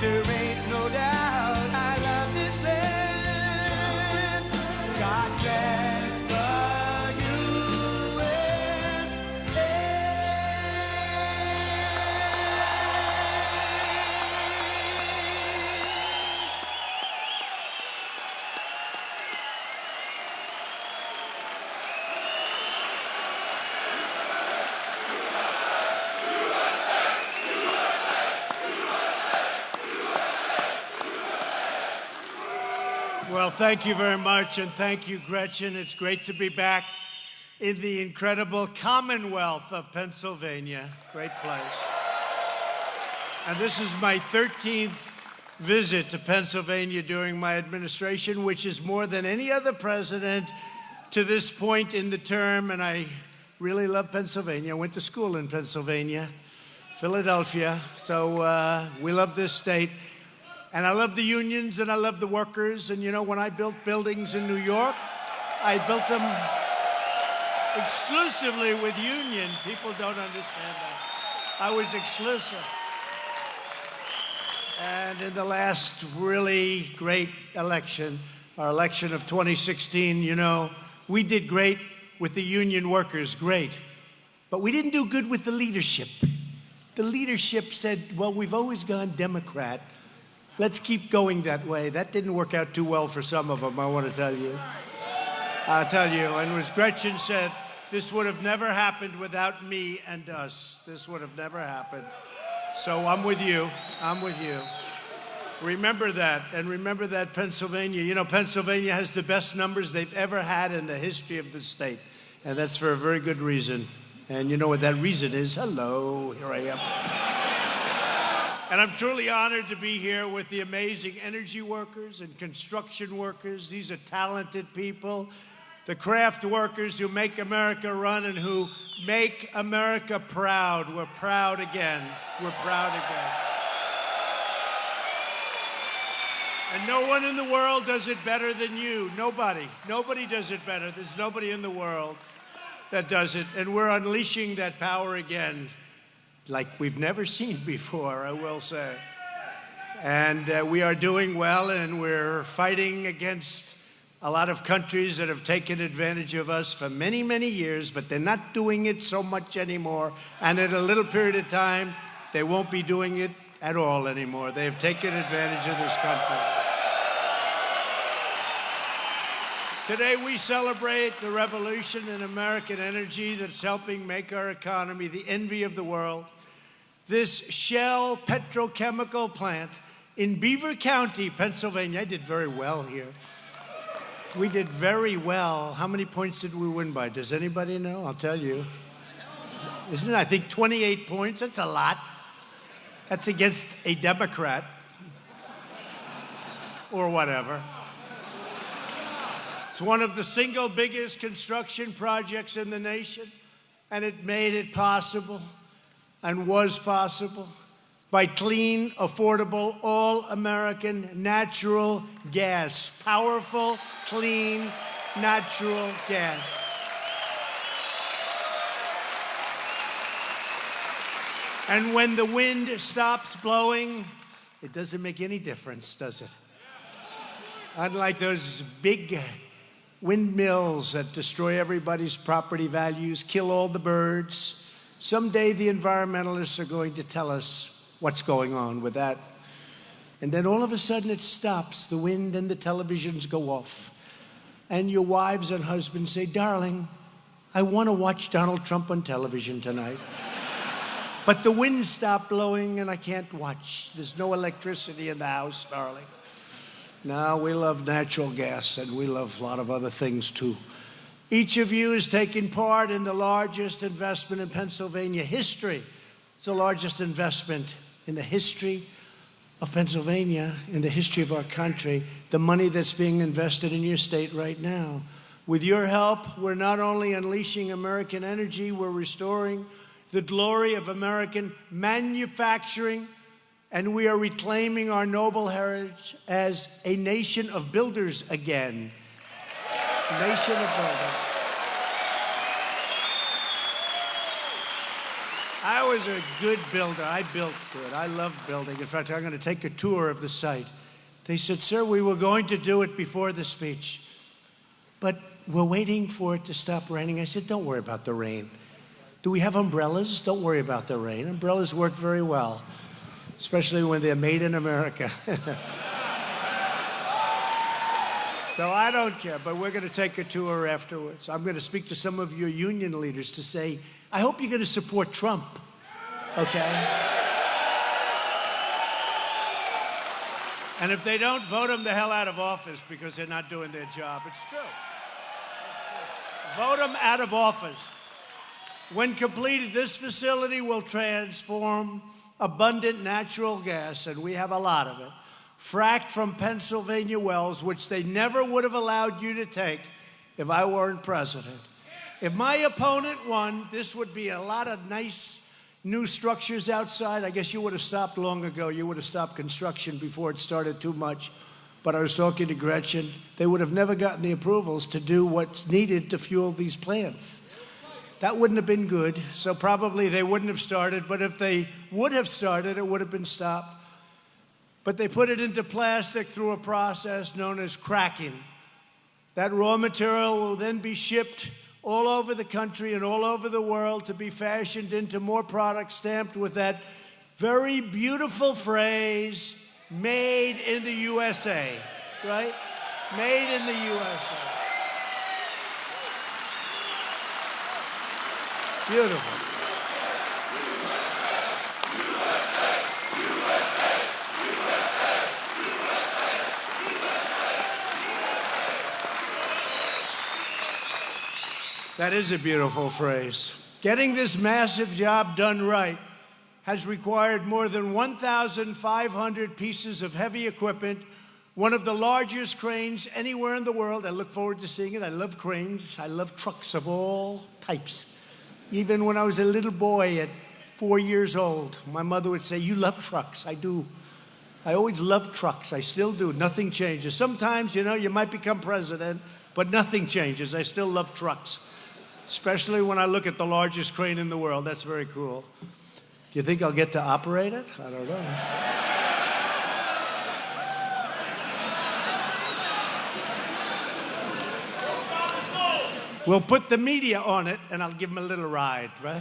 there ain't no doubt I love this land. God bless the USA. Well, thank you very much, and thank you, Gretchen. It's great to be back in the incredible Commonwealth of Pennsylvania. Great place. And this is my 13th visit to Pennsylvania during my administration, which is more than any other president to this point in the term, and I really love Pennsylvania. I went to school in Pennsylvania, Philadelphia, so we love this state. And I love the unions, and I love the workers. And, you know, when I built buildings in New York, I built them exclusively with union. People don't understand that. I was exclusive. And in the last really great election, our election of 2016, you know, we did great with the union workers, great. But we didn't do good with the leadership. The leadership said, well, we've always gone Democrat. Let's keep going that way. That didn't work out too well for some of them, I want to tell you. I'll tell you, and as Gretchen said, this would have never happened without me and us. This would have never happened. So I'm with you. I'm with you. Remember that, and remember that Pennsylvania. You know, Pennsylvania has the best numbers they've ever had in the history of the state, and that's for a very good reason. And you know what that reason is? Hello, here I am. And I'm truly honored to be here with the amazing energy workers and construction workers. These are talented people. The craft workers who make America run and who make America proud. We're proud again. We're proud again. And no one in the world does it better than you. Nobody. Nobody does it better. There's nobody in the world that does it. And we're unleashing that power again, like we've never seen before, I will say. And we are doing well, and we're fighting against a lot of countries that have taken advantage of us for many, many years, but they're not doing it so much anymore. And in a little period of time, they won't be doing it at all anymore. They've taken advantage of this country. Today, we celebrate the revolution in American energy that's helping make our economy the envy of the world. This Shell petrochemical plant in Beaver County, Pennsylvania. I did very well here. We did very well. How many points did we win by? Does anybody know? I'll tell you. Isn't it, I think, 28 points? That's a lot. That's against a Democrat. Or whatever. It's one of the single biggest construction projects in the nation, and it made it possible and was possible by clean, affordable, all-American natural gas. Powerful, clean, natural gas. And when the wind stops blowing, it doesn't make any difference, does it? Unlike those big windmills that destroy everybody's property values, kill all the birds. Someday the environmentalists are going to tell us what's going on with that. And then all of a sudden it stops. The wind and the televisions go off. And your wives and husbands say, darling, I want to watch Donald Trump on television tonight. But the wind stopped blowing and I can't watch. There's no electricity in the house, darling. No, we love natural gas, and we love a lot of other things, too. Each of you is taking part in the largest investment in Pennsylvania history. It's the largest investment in the history of Pennsylvania, in the history of our country, the money that's being invested in your state right now. With your help, we're not only unleashing American energy, we're restoring the glory of American manufacturing, and we are reclaiming our noble heritage as a nation of builders again. Nation of builders. I was a good builder. I built good. I love building. In fact, I'm going to take a tour of the site. They said, sir, we were going to do it before the speech, but we're waiting for it to stop raining. I said, don't worry about the rain. Do we have umbrellas? Don't worry about the rain. Umbrellas work very well, especially when they're made in America. So I don't care, but we're going to take a tour afterwards. I'm going to speak to some of your union leaders to say, I hope you're going to support Trump, okay? And if they don't, vote them the hell out of office because they're not doing their job. It's true. Vote them out of office. When completed, this facility will transform abundant natural gas, and we have a lot of it, fracked from Pennsylvania wells, which they never would have allowed you to take if I weren't president. If my opponent won, this would be a lot of nice new structures outside. I guess you would have stopped long ago. You would have stopped construction before it started too much. But I was talking to Gretchen. They would have never gotten the approvals to do what's needed to fuel these plants. That wouldn't have been good, so probably they wouldn't have started. But if they would have started, it would have been stopped. But they put it into plastic through a process known as cracking. That raw material will then be shipped all over the country and all over the world to be fashioned into more products stamped with that very beautiful phrase, made in the USA, right? Made in the USA. Beautiful. That is a beautiful phrase. Getting this massive job done right has required more than 1,500 pieces of heavy equipment, one of the largest cranes anywhere in the world. I look forward to seeing it. I love cranes. I love trucks of all types. Even when I was a little boy at 4 years old, my mother would say, you love trucks. I do. I always loved trucks. I still do. Nothing changes. Sometimes, you know, you might become president, but nothing changes. I still love trucks. Especially when I look at the largest crane in the world. That's very cool. Do you think I'll get to operate it? I don't know. We'll put the media on it, and I'll give them a little ride, right?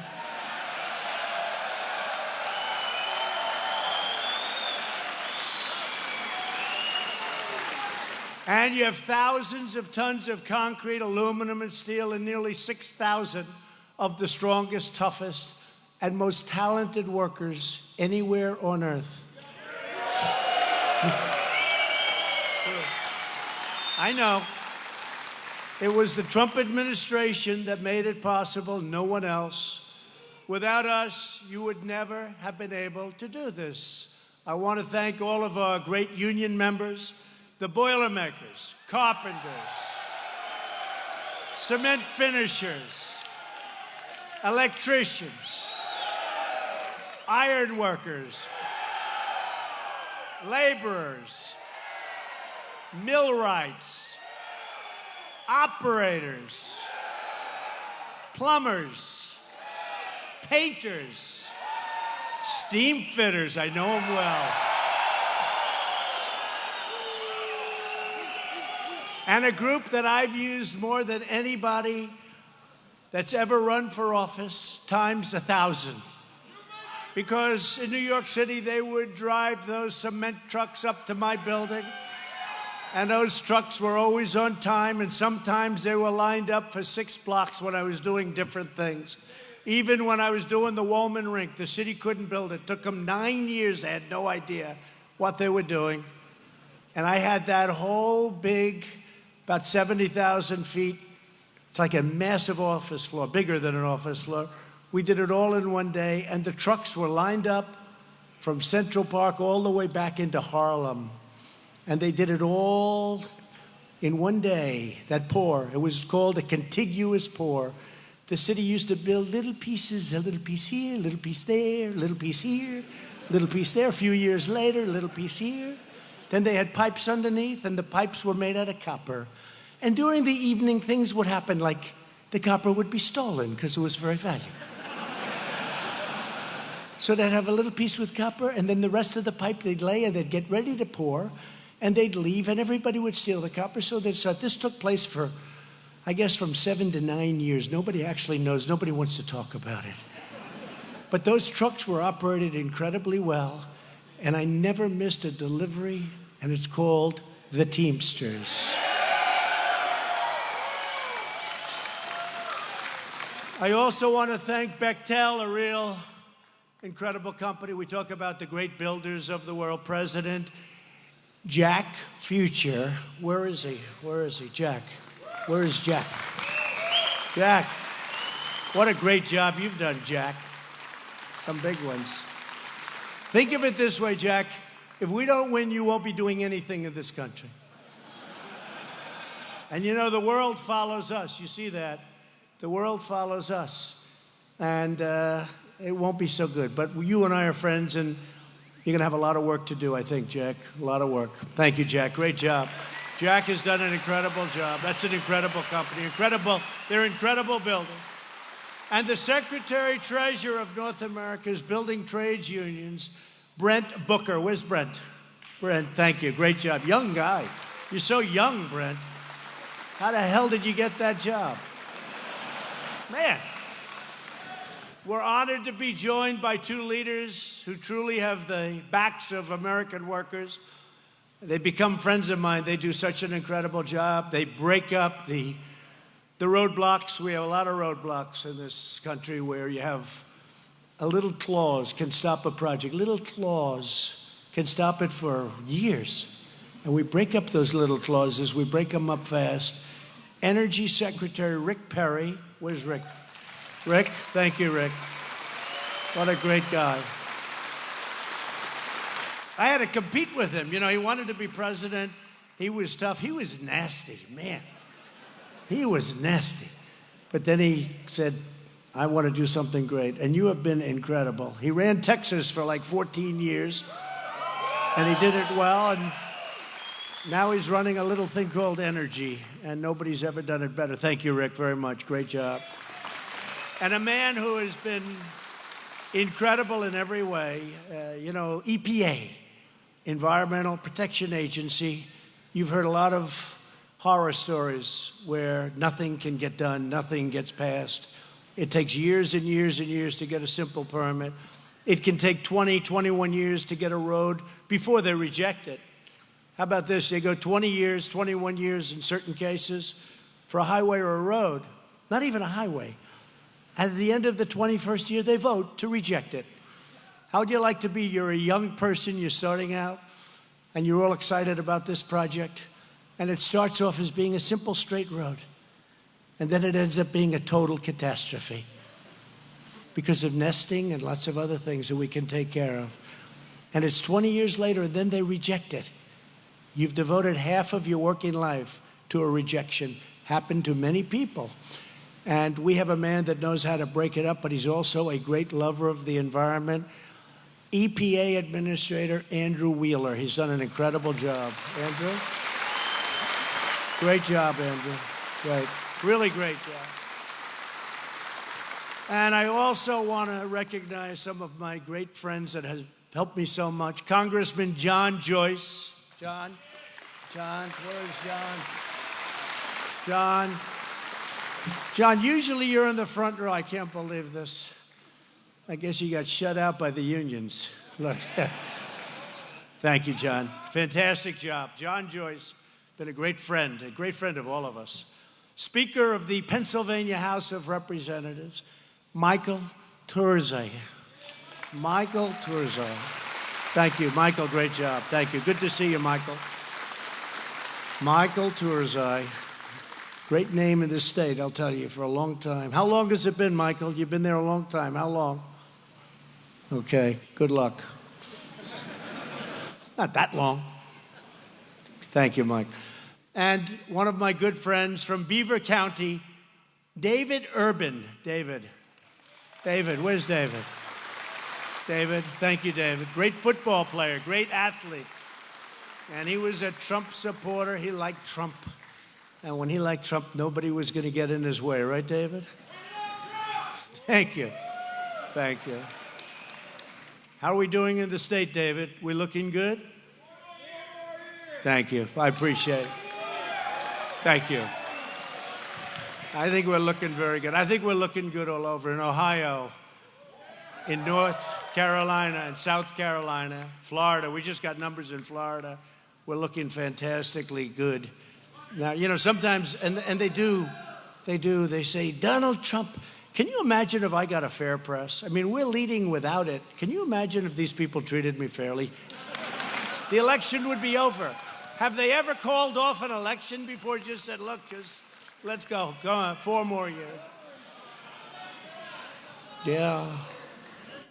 And you have thousands of tons of concrete, aluminum, and steel, and nearly 6,000 of the strongest, toughest, and most talented workers anywhere on Earth. I know. It was the Trump administration that made it possible, no one else. Without us, you would never have been able to do this. I want to thank all of our great union members, the Boilermakers, carpenters, cement finishers, electricians, iron workers, laborers, millwrights, operators, plumbers, painters, steam fitters, I know them well. And a group that I've used more than anybody that's ever run for office, times 1,000. Because in New York City, they would drive those cement trucks up to my building, and those trucks were always on time, and sometimes they were lined up for 6 blocks when I was doing different things. Even when I was doing the Woolman Rink, the city couldn't build it. It took them 9 years. They had no idea what they were doing. And I had that whole big, about 70,000 feet. It's like a massive office floor, bigger than an office floor. We did it all in one day, and the trucks were lined up from Central Park all the way back into Harlem. And they did it all in one day, that pour. It was called a contiguous pour. The city used to build little pieces, a little piece here, a little piece there, a little piece here, a little piece there. A few years later, a little piece here. Then they had pipes underneath, and the pipes were made out of copper. And during the evening, things would happen, like the copper would be stolen because it was very valuable. So they'd have a little piece with copper, and then the rest of the pipe they'd lay, and they'd get ready to pour, and they'd leave, and everybody would steal the copper. So they'd start. This took place for, I guess, from 7 to 9 years. Nobody actually knows. Nobody wants to talk about it. But those trucks were operated incredibly well, and I never missed a delivery, and it's called the Teamsters. I also want to thank Bechtel, a real incredible company. We talk about the great builders of the world. President Jack Future. Where is he? Where is he? Jack. Where is Jack? Jack. What a great job you've done, Jack. Some big ones. Think of it this way, Jack. If we don't win, you won't be doing anything in this country. And you know, the world follows us. You see that? The world follows us. And it won't be so good. But you and I are friends, and you're going to have a lot of work to do, I think, Jack. A lot of work. Thank you, Jack. Great job. Jack has done an incredible job. That's an incredible company. Incredible. They're incredible builders. And the Secretary-Treasurer of North America's Building Trades Unions, Brent Booker. Where's Brent? Brent, thank you. Great job. Young guy. You're so young, Brent. How the hell did you get that job? Man. We're honored to be joined by two leaders who truly have the backs of American workers. They become friends of mine. They do such an incredible job. They break up the roadblocks. We have a lot of roadblocks in this country where you have a little clause can stop a project. Little clause can stop it for years. And we break up those little clauses. We break them up fast. Energy Secretary Rick Perry. Where's Rick? Rick, thank you, Rick. What a great guy. I had to compete with him. You know, he wanted to be president. He was tough. He was nasty, man. He was nasty. But then he said, I want to do something great. And you have been incredible. He ran Texas for like 14 years, and he did it well. And now he's running a little thing called Energy, and nobody's ever done it better. Thank you, Rick, very much. Great job. And a man who has been incredible in every way, you know, EPA, Environmental Protection Agency. You've heard a lot of horror stories where nothing can get done, nothing gets passed. It takes years and years and years to get a simple permit. It can take 20, 21 years to get a road before they reject it. How about this? They go 20 years, 21 years in certain cases for a highway or a road, not even a highway. At the end of the 21st year, they vote to reject it. How would you like to be? You're a young person, you're starting out, and you're all excited about this project, and it starts off as being a simple straight road, and then it ends up being a total catastrophe because of nesting and lots of other things that we can take care of. And it's 20 years later, and then they reject it. You've devoted half of your working life to a rejection. Happened to many people. And we have a man that knows how to break it up, but he's also a great lover of the environment. EPA Administrator Andrew Wheeler. He's done an incredible job. Andrew? Great job, Andrew. Great. Really great job. And I also want to recognize some of my great friends that have helped me so much. Congressman John Joyce. John, where's John? John, usually you're in the front row. I can't believe this. I guess you got shut out by the unions. Look. Thank you, John. Fantastic job. John Joyce, been a great friend of all of us. Speaker of the Pennsylvania House of Representatives, Michael Turzai. Michael Turzai. Thank you, Michael. Great job. Thank you. Good to see you, Michael. Michael Turzai. Great name in this state, I'll tell you, for a long time. How long has it been, Michael? You've been there a long time. How long? Okay, good luck. Not that long. Thank you, Mike. And one of my good friends from Beaver County, David Urban. David, where's David? David, thank you, David. Great football player, great athlete. And he was a Trump supporter. He liked Trump. And when he liked Trump, nobody was going to get in his way. Right, David? Thank you. Thank you. How are we doing in the state, David? We looking good? Thank you. I appreciate it. Thank you. I think we're looking very good. I think we're looking good all over in Ohio, in North Carolina, in South Carolina, Florida. We just got numbers in Florida. We're looking fantastically good. Now, you know, sometimes, and they say, Donald Trump, can you imagine if I got a fair press? I mean, we're leading without it. Can you imagine if these people treated me fairly? The election would be over. Have they ever called off an election before, just said, look, just let's go. Go on, 4 more years. Yeah.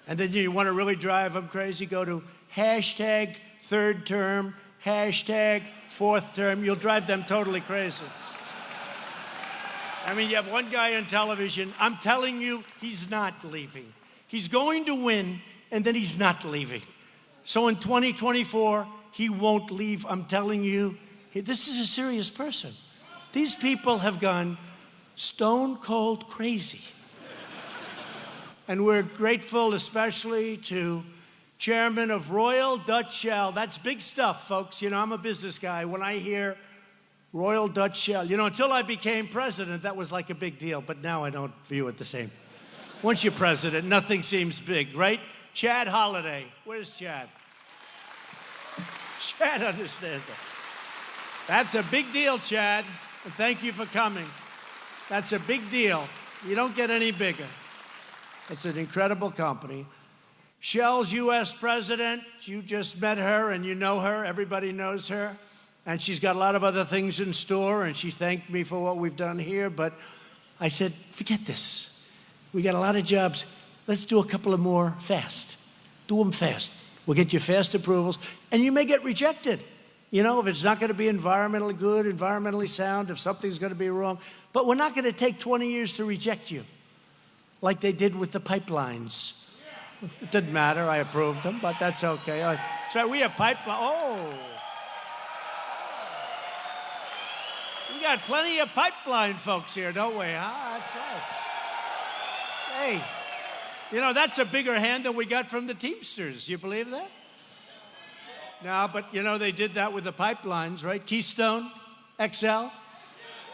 And then you want to really drive them crazy, go to hashtag 3rd term, hashtag 4th term. You'll drive them totally crazy. I mean, you have one guy on television. I'm telling you, he's not leaving. He's going to win, and then he's not leaving. So in 2024, he won't leave. I'm telling you, this is a serious person. These people have gone stone cold crazy. And we're grateful especially to Chairman of Royal Dutch Shell. That's big stuff, folks. You know, I'm a business guy. When I hear Royal Dutch Shell, you know, until I became president, that was like a big deal. But now I don't view it the same. Once you're president, nothing seems big, right? Chad Holiday. Where's Chad? Chad understands it. That's a big deal, Chad. And thank you for coming. That's a big deal. You don't get any bigger. It's an incredible company. Shell's U.S. president, you just met her and you know her. Everybody knows her. And she's got a lot of other things in store, and she thanked me for what we've done here. But I said, forget this. We got a lot of jobs. Let's do a couple of more fast. Do them fast. We'll get you fast approvals, and you may get rejected. You know, if it's not going to be environmentally good, environmentally sound, if something's going to be wrong. But we're not going to take 20 years to reject you, like they did with the pipelines. It didn't matter. I approved them, but that's okay. So we have pipeline. Oh. We got plenty of pipeline folks here, don't we? That's right. Hey, you know, that's a bigger hand than we got from the Teamsters. You believe that? No, but, you know, they did that with the pipelines, right? Keystone XL,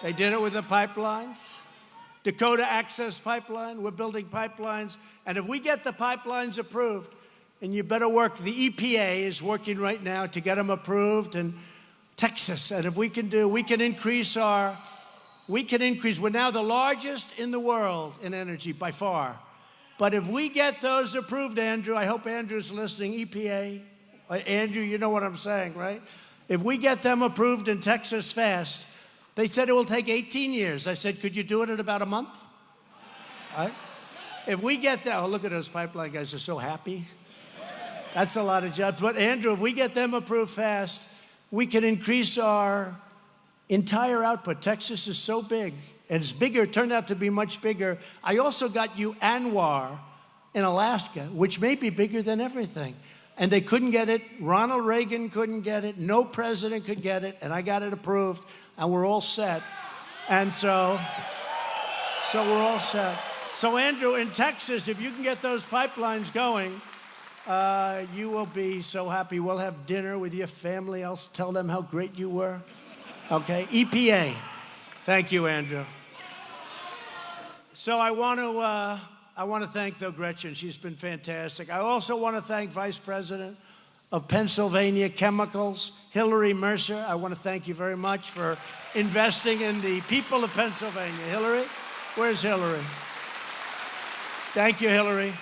they did it with the pipelines. Dakota Access Pipeline, we're building pipelines. And if we get the pipelines approved, and you better work, the EPA is working right now to get them approved, and Texas, and if we can increase, we're now the largest in the world in energy by far. But if we get those approved, Andrew, I hope Andrew's listening, EPA, Andrew, you know what I'm saying, right? If we get them approved in Texas fast, they said it will take 18 years. I said, could you do it in about a month? All right? If we get that, oh, look at those pipeline guys, they're so happy. That's a lot of jobs. But Andrew, if we get them approved fast, we can increase our entire output. Texas is so big, and it's bigger. It turned out to be much bigger. I also got you Anwar in Alaska, which may be bigger than everything. And they couldn't get it. Ronald Reagan couldn't get it. No president could get it. And I got it approved, and we're all set. And so we're all set. So, Andrew, in Texas, if you can get those pipelines going, you will be so happy. We'll have dinner with your family. I'll tell them how great you were. Okay? EPA. Thank you, Andrew. So I want to thank, though, Gretchen. She's been fantastic. I also want to thank Vice President of Pennsylvania Chemicals, Hillary Mercer. I want to thank you very much for investing in the people of Pennsylvania. Hillary? Where's Hillary? Thank you, Hillary.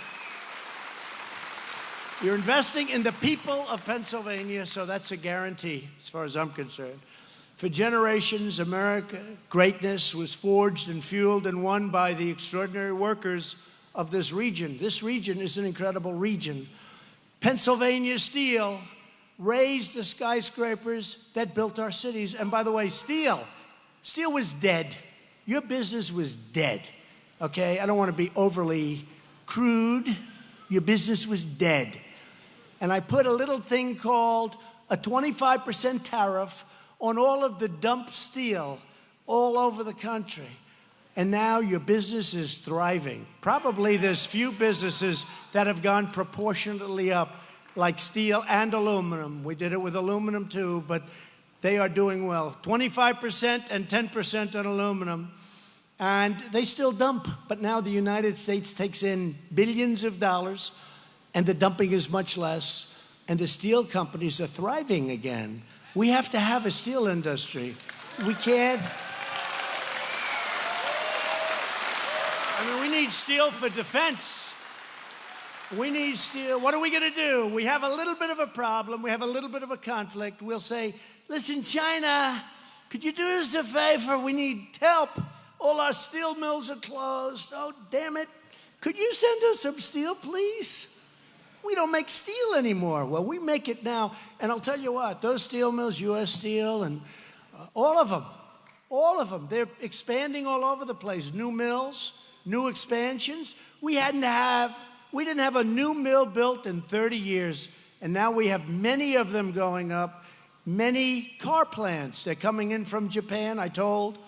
You're investing in the people of Pennsylvania, so that's a guarantee as far as I'm concerned. For generations, America greatness was forged and fueled and won by the extraordinary workers of this region. This region is an incredible region. Pennsylvania steel raised the skyscrapers that built our cities. And by the way, steel was dead. Your business was dead, okay? I don't want to be overly crude. Your business was dead. And I put a little thing called a 25% tariff on all of the dumped steel all over the country. And now your business is thriving. Probably there's few businesses that have gone proportionately up, like steel and aluminum. We did it with aluminum too, but they are doing well. 25% and 10% on aluminum. And they still dump, but now the United States takes in billions of dollars, and the dumping is much less, and the steel companies are thriving again. We have to have a steel industry. We can't. I mean, we need steel for defense. We need steel. What are we going to do? We have a little bit of a problem. We have a little bit of a conflict. We'll say, listen, China, could you do us a favor? We need help. All our steel mills are closed. Oh, damn it. Could you send us some steel, please? We don't make steel anymore. Well, we make it now. And I'll tell you what, those steel mills, U.S. Steel, and all of them, they're expanding all over the place. New mills, new expansions. We didn't have a new mill built in 30 years, and now we have many of them going up. Many car plants, they're coming in from Japan. I told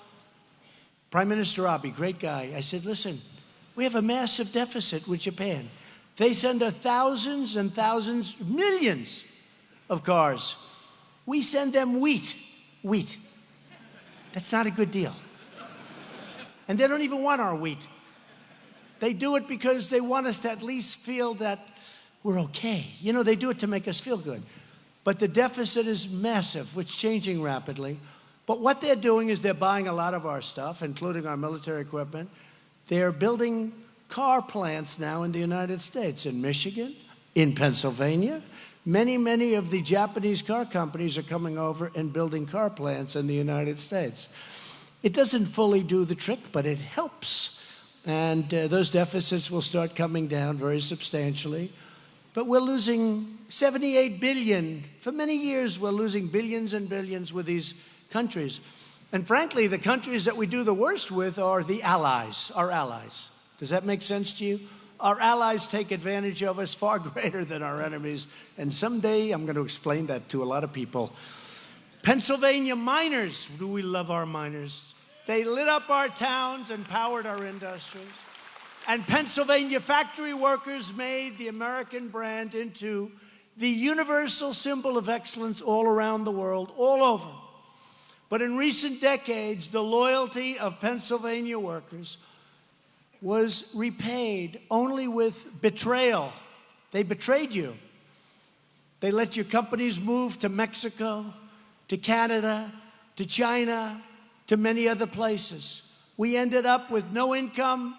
Prime Minister Abe, great guy, I said, listen, we have a massive deficit with Japan. They send us thousands and thousands, millions of cars. We send them wheat. That's not a good deal. And they don't even want our wheat. They do it because they want us to at least feel that we're okay. You know, they do it to make us feel good. But the deficit is massive. It's changing rapidly. But what they're doing is they're buying a lot of our stuff, including our military equipment. They're building car plants now in the United States, in Michigan, in Pennsylvania. Many of the Japanese car companies are coming over and building car plants in the United States. It doesn't fully do the trick, but it helps. And those deficits will start coming down very substantially. But we're losing $78 billion. For many years, we're losing billions and billions with these countries. And frankly, the countries that we do the worst with are the allies, our allies. Does that make sense to you? Our allies take advantage of us far greater than our enemies. And someday I'm going to explain that to a lot of people. Pennsylvania miners, do we love our miners? They lit up our towns and powered our industries. And Pennsylvania factory workers made the American brand into the universal symbol of excellence all around the world, all over. But in recent decades, the loyalty of Pennsylvania workers was repaid only with betrayal. They betrayed you. They let your companies move to Mexico, to Canada, to China, to many other places. We ended up with no income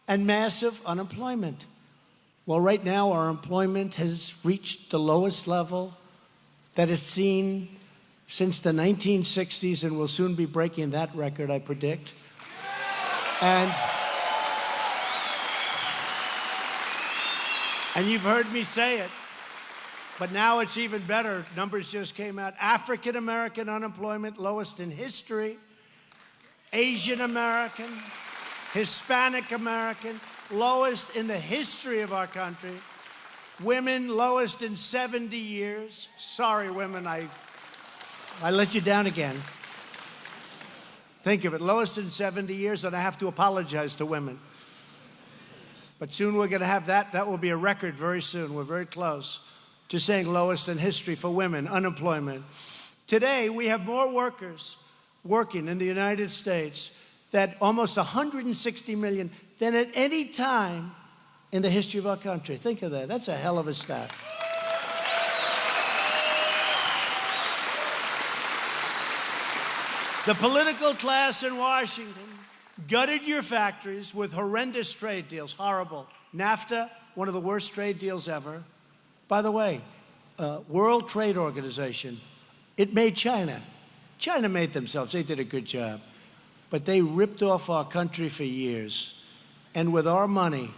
and massive unemployment. Well, right now, our employment has reached the lowest level that it's seen since the 1960s, and we'll soon be breaking that record, I predict. And you've heard me say it, but now it's even better. Numbers just came out. African American unemployment, lowest in history. Asian American, Hispanic American, lowest in the history of our country. Women, lowest in 70 years. Sorry, women, I let you down again. Think of it, lowest in 70 years, and I have to apologize to women. But soon we're going to have that. That will be a record very soon. We're very close to saying lowest in history for women, unemployment. Today, we have more workers working in the United States, that almost 160 million, than at any time in the history of our country. Think of that. That's a hell of a stat. The political class in Washington gutted your factories with horrendous trade deals, horrible. NAFTA, one of the worst trade deals ever. By the way, World Trade Organization, it made China. China made themselves. They did a good job. But they ripped off our country for years. And with our money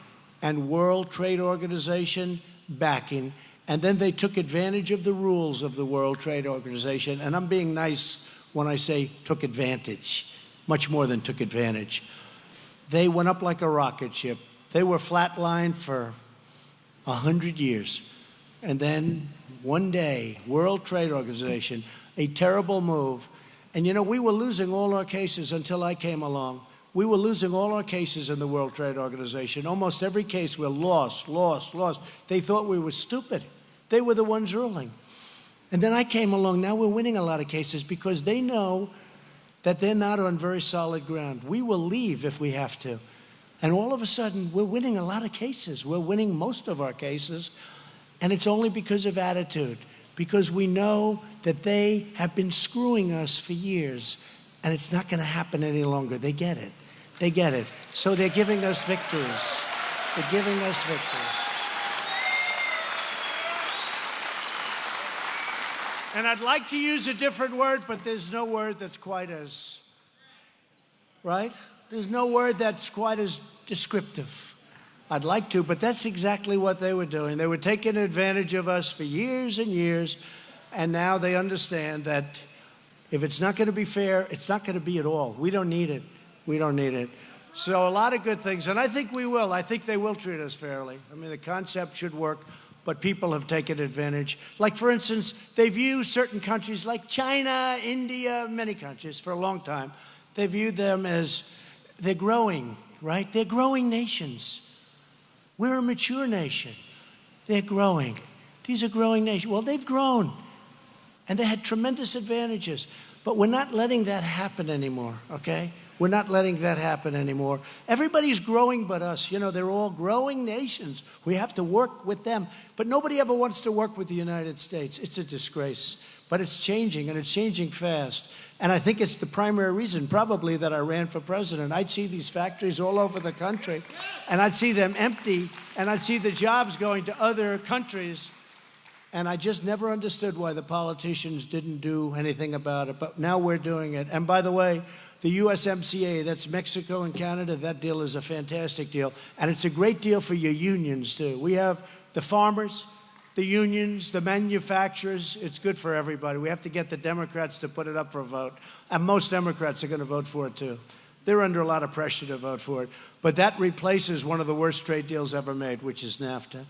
and World Trade Organization backing, and then they took advantage of the rules of the World Trade Organization. And I'm being nice when I say took advantage, much more than took advantage. They went up like a rocket ship. They were flatlined for 100 years. And then one day, World Trade Organization, a terrible move. And you know, we were losing all our cases until I came along. we were losing all our cases in the World Trade Organization. Almost every case we're lost. They thought we were stupid. They were the ones ruling. And then I came along. Now we're winning a lot of cases because they know that they're not on very solid ground. We will leave if we have to. And all of a sudden, we're winning a lot of cases. We're winning most of our cases. And it's only because of attitude, because we know that they have been screwing us for years, and it's not going to happen any longer. They get it. They get it. So they're giving us victories. They're giving us victories. And I'd like to use a different word, but there's no word that's quite as, right? There's no word that's quite as descriptive. I'd like to, but that's exactly what they were doing. They were taking advantage of us for years and years, and now they understand that if it's not going to be fair, it's not going to be at all. We don't need it. We don't need it. So a lot of good things, and I think we will. I think they will treat us fairly. I mean, the concept should work, but people have taken advantage. Like, for instance, they view certain countries like China, India, many countries for a long time. They viewed them as they're growing, right? They're growing nations. We're a mature nation. They're growing. These are growing nations. Well, they've grown, and they had tremendous advantages. But we're not letting that happen anymore, okay? We're not letting that happen anymore. Everybody's growing but us. You know, they're all growing nations. We have to work with them. But nobody ever wants to work with the United States. It's a disgrace. But it's changing, and it's changing fast. And I think it's the primary reason, probably, that I ran for president. I'd see these factories all over the country, and I'd see them empty, and I'd see the jobs going to other countries. And I just never understood why the politicians didn't do anything about it. But now we're doing it. And by the way, the USMCA, that's Mexico and Canada, that deal is a fantastic deal. And it's a great deal for your unions, too. We have the farmers, the unions, the manufacturers. It's good for everybody. We have to get the Democrats to put it up for a vote. And most Democrats are going to vote for it, too. They're under a lot of pressure to vote for it. But that replaces one of the worst trade deals ever made, which is NAFTA.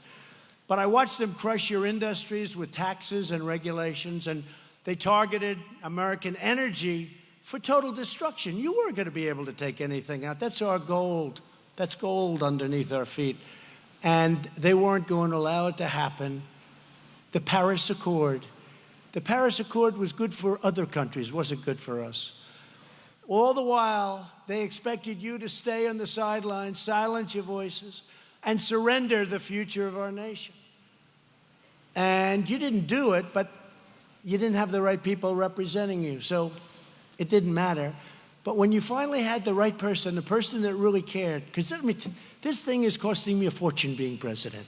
But I watched them crush your industries with taxes and regulations, and they targeted American energy for total destruction. You weren't going to be able to take anything out. That's our gold. That's gold underneath our feet. And they weren't going to allow it to happen. The Paris Accord. The Paris Accord was good for other countries, wasn't good for us. All the while, they expected you to stay on the sidelines, silence your voices, and surrender the future of our nation. And you didn't do it, but you didn't have the right people representing you. So it didn't matter. But when you finally had the right person, the person that really cared, because this thing is costing me a fortune being president.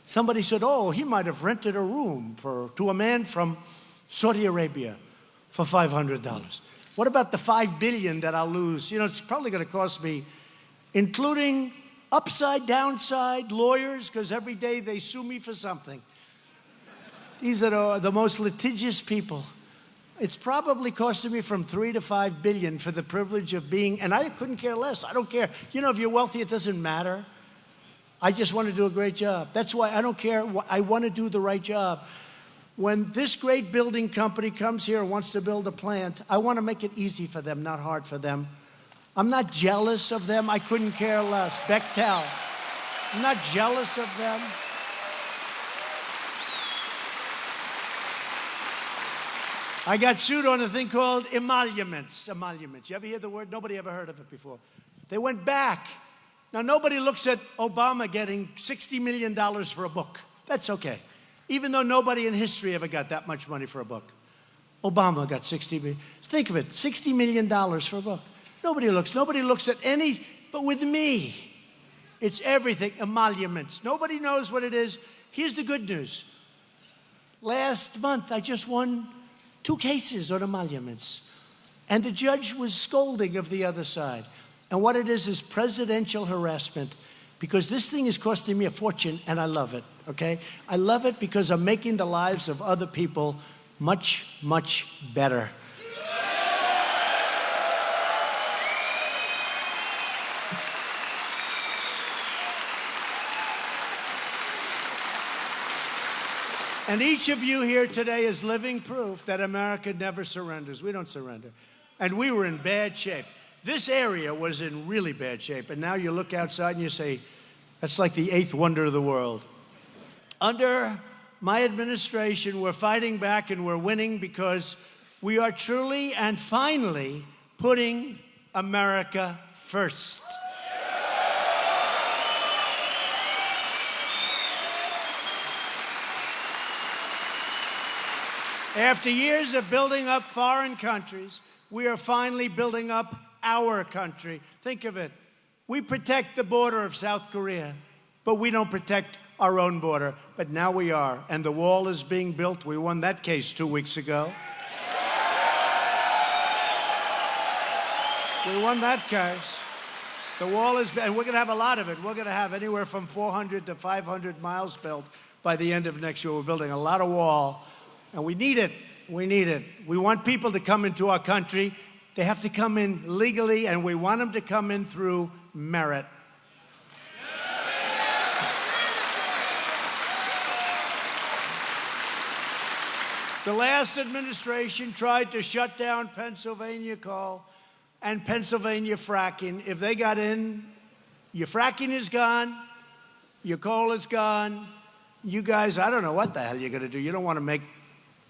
Somebody said, oh, he might have rented a room to a man from Saudi Arabia for $500. What about the $5 billion that I'll lose? You know, it's probably going to cost me, including upside, downside, lawyers, because every day they sue me for something. These are the most litigious people. It's probably costing me from $3 to $5 billion for the privilege of being, and I couldn't care less. I don't care. You know, if you're wealthy, it doesn't matter. I just want to do a great job. That's why I don't care. I want to do the right job. When this great building company comes here and wants to build a plant, I want to make it easy for them, not hard for them. I'm not jealous of them. I couldn't care less. Bechtel. I'm not jealous of them. I got sued on a thing called emoluments. Emoluments. You ever hear the word? Nobody ever heard of it before. They went back. Now, nobody looks at Obama getting $60 million for a book. That's okay. Even though nobody in history ever got that much money for a book. Obama got $60 million. Think of it, $60 million for a book. Nobody looks at any, but with me, it's everything, emoluments. Nobody knows what it is. Here's the good news. Last month, I just won 2 cases on emoluments. And the judge was scolding of the other side. And what it is presidential harassment, because this thing is costing me a fortune, and I love it, okay? I love it because I'm making the lives of other people much, much better. And each of you here today is living proof that America never surrenders. We don't surrender. And we were in bad shape. This area was in really bad shape, and now you look outside and you say, that's like the eighth wonder of the world. Under my administration, we're fighting back and we're winning because we are truly and finally putting America first. After years of building up foreign countries, we are finally building up our country. Think of it. We protect the border of South Korea, but we don't protect our own border. But now we are, and the wall is being built. We won that case 2 weeks ago. We won that case. The wall is, and we're going to have a lot of it. We're going to have anywhere from 400 to 500 miles built by the end of next year. We're building a lot of wall. And we need it. We need it. We want people to come into our country. They have to come in legally, and we want them to come in through merit. The last administration tried to shut down Pennsylvania coal and Pennsylvania fracking. If they got in, your fracking is gone, your coal is gone. You guys, I don't know what the hell you're going to do. You don't want to make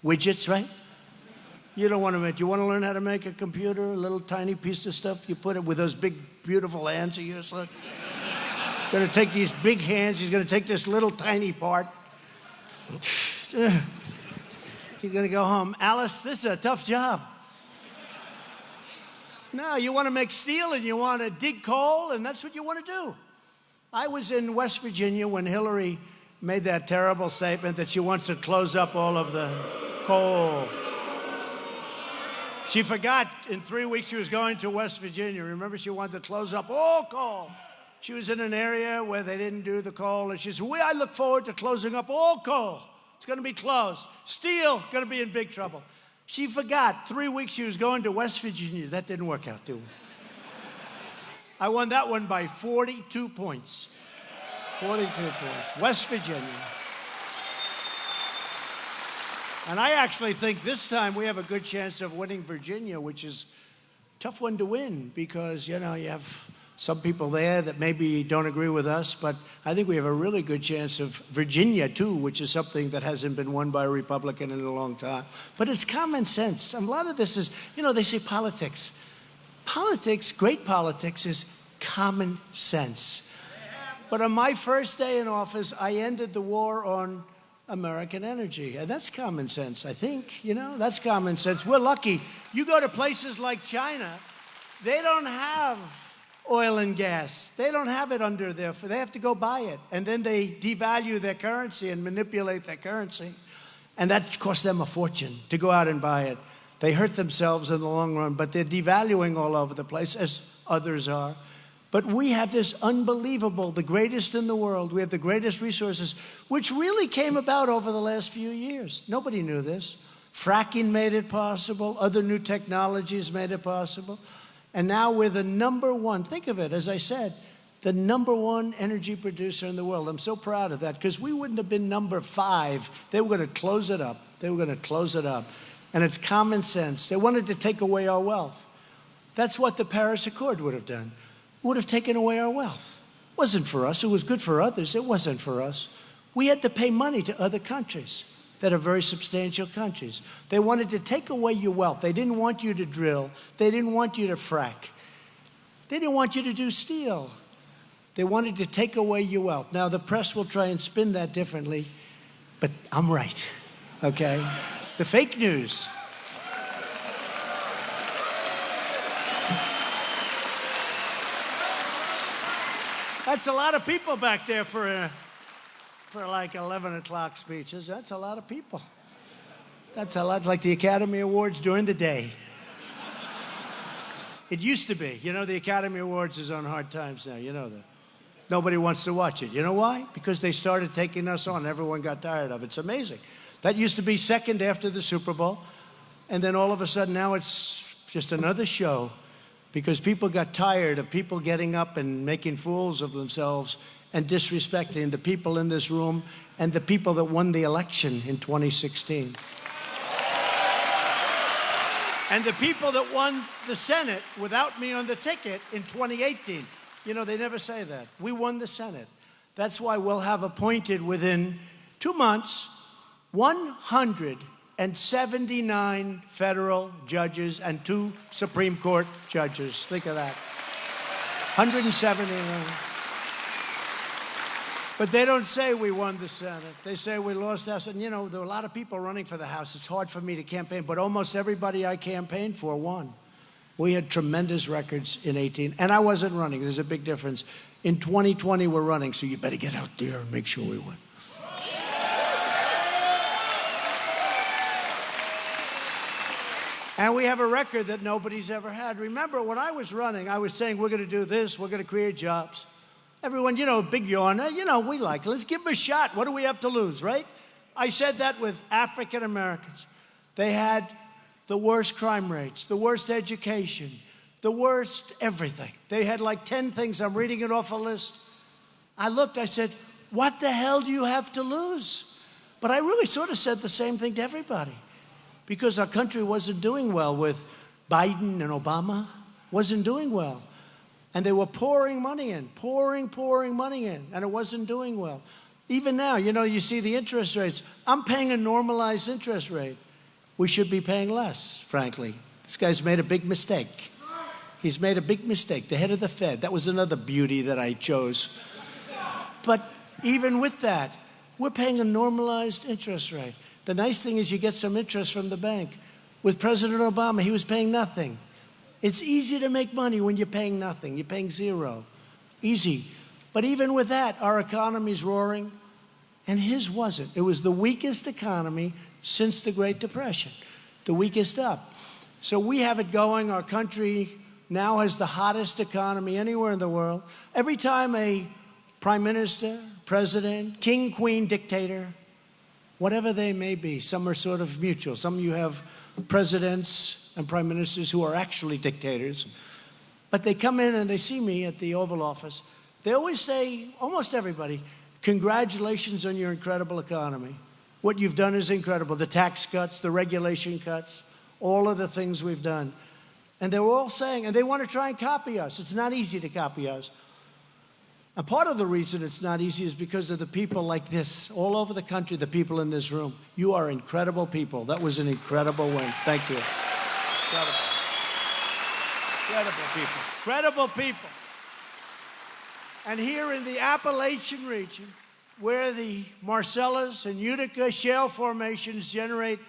widgets, right? You don't want to make, you want to learn how to make a computer, a little tiny piece of stuff? You put it with those big, beautiful hands of yours. Look. He's going to take these big hands. He's going to take this little tiny part. He's going to go home. Alice, this is a tough job. No, you want to make steel and you want to dig coal, and that's what you want to do. I was in West Virginia when Hillary made that terrible statement that she wants to close up all of the coal. She forgot in 3 weeks she was going to West Virginia. Remember, she wanted to close up all coal. She was in an area where they didn't do the coal, and she said, I look forward to closing up all coal. It's going to be closed. Steel, going to be in big trouble. She forgot 3 weeks she was going to West Virginia. That didn't work out too well. I won that one by 42 points. 42 points. West Virginia. And I actually think this time we have a good chance of winning Virginia, which is a tough one to win because, you know, you have some people there that maybe don't agree with us, but I think we have a really good chance of Virginia, too, which is something that hasn't been won by a Republican in a long time. But it's common sense. A lot of this is, you know, they say politics. Politics, great politics, is common sense. But on my first day in office, I ended the war on American energy. And that's common sense, I think. You know, that's common sense. We're lucky. You go to places like China, they don't have oil and gas. They don't have it under there. They have to go buy it. And then they devalue their currency and manipulate their currency. And that costs them a fortune to go out and buy it. They hurt themselves in the long run, but they're devaluing all over the place, as others are. But we have this unbelievable, the greatest in the world. We have the greatest resources, which really came about over the last few years. Nobody knew this. Fracking made it possible. Other new technologies made it possible. And now we're the number one, think of it, as I said, the number one energy producer in the world. I'm so proud of that because we wouldn't have been number 5. They were going to close it up. They were going to close it up. And it's common sense. They wanted to take away our wealth. That's what the Paris Accord would have done. Would have taken away our wealth. It wasn't for us. It was good for others. It wasn't for us. We had to pay money to other countries that are very substantial countries. They wanted to take away your wealth. They didn't want you to drill. They didn't want you to frack. They didn't want you to do steel. They wanted to take away your wealth. Now, the press will try and spin that differently, but I'm right, okay? The fake news. That's a lot of people back there for like 11 o'clock speeches. That's a lot of people. That's a lot, like the Academy Awards during the day. It used to be. You know, the Academy Awards is on hard times now. You know that. Nobody wants to watch it. You know why? Because they started taking us on. Everyone got tired of it. It's amazing. That used to be second after the Super Bowl. And then all of a sudden now it's just another show because people got tired of people getting up and making fools of themselves and disrespecting the people in this room and the people that won the election in 2016. And the people that won the Senate without me on the ticket in 2018, you know, they never say that. We won the Senate. That's why we'll have appointed within 2 months 179 federal judges and 2 Supreme Court judges. Think of that. 179. But they don't say we won the Senate. They say we lost the House. And, you know, there were a lot of people running for the House. It's hard for me to campaign, but almost everybody I campaigned for won. We had tremendous records in 18, and I wasn't running. There's a big difference. In 2020, we're running, so you better get out there and make sure we win. And we have a record that nobody's ever had. Remember, when I was running, I was saying, we're going to do this, we're going to create jobs. Everyone, you know, big yawner, you know, we like it. Let's give them a shot. What do we have to lose, right? I said that with African Americans. They had the worst crime rates, the worst education, the worst everything. They had like 10 things. I'm reading it off a list. I looked, I said, what the hell do you have to lose? But I really sort of said the same thing to everybody, because our country wasn't doing well with Biden and Obama, wasn't doing well. And they were pouring money in, pouring money in, and it wasn't doing well. Even now, you know, you see the interest rates. I'm paying a normalized interest rate. We should be paying less, frankly. This guy's made a big mistake. He's made a big mistake. The head of the Fed, that was another beauty that I chose. But even with that, we're paying a normalized interest rate. The nice thing is you get some interest from the bank. With President Obama, he was paying nothing. It's easy to make money when you're paying nothing. You're paying zero. Easy. But even with that, our economy's roaring, and his wasn't. It was the weakest economy since the Great Depression, the weakest up. So we have it going. Our country now has the hottest economy anywhere in the world. Every time a prime minister, president, king, queen, dictator, whatever they may be, some are sort of mutual. Some of you have presidents and prime ministers who are actually dictators. But they come in and they see me at the Oval Office. They always say, almost everybody, congratulations on your incredible economy. What you've done is incredible. The tax cuts, the regulation cuts, all of the things we've done. And they're all saying, and they want to try and copy us. It's not easy to copy us. And part of the reason it's not easy is because of the people like this, all over the country, the people in this room. You are incredible people. That was an incredible win. Thank you. Incredible. Incredible people. Incredible people. And here in the Appalachian region, where the Marcellus and Utica shale formations generate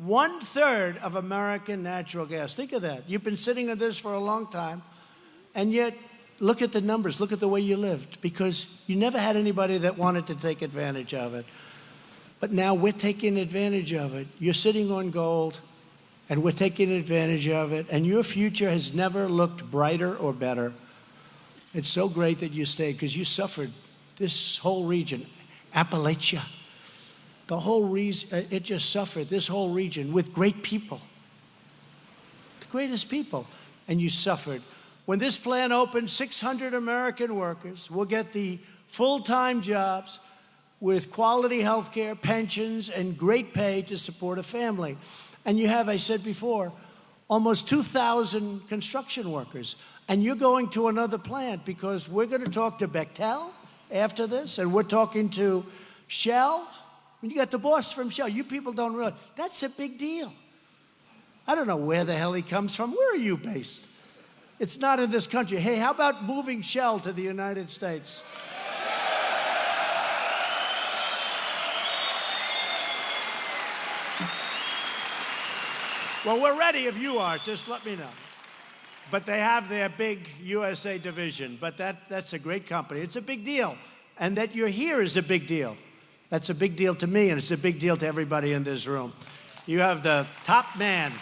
1/3 of American natural gas. Think of that. You've been sitting on this for a long time, and yet look at the numbers. Look at the way you lived, because you never had anybody that wanted to take advantage of it. But now we're taking advantage of it. You're sitting on gold, and we're taking advantage of it, and your future has never looked brighter or better. It's so great that you stayed, because you suffered. This whole region, Appalachia, the whole region, it just suffered, this whole region, with great people. The greatest people. And you suffered. When this plant opens, 600 American workers will get the full-time jobs with quality health care, pensions, and great pay to support a family. And you have, I said before, almost 2,000 construction workers. And you're going to another plant, because we're going to talk to Bechtel after this, and we're talking to Shell. When you got the boss from Shell, you people don't realize, that's a big deal. I don't know where the hell he comes from. Where are you based? It's not in this country. Hey, how about moving Shell to the United States? Well, we're ready if you are. Just let me know. But they have their big USA division. But that's a great company. It's a big deal. And that you're here is a big deal. That's a big deal to me, and it's a big deal to everybody in this room. You have the top man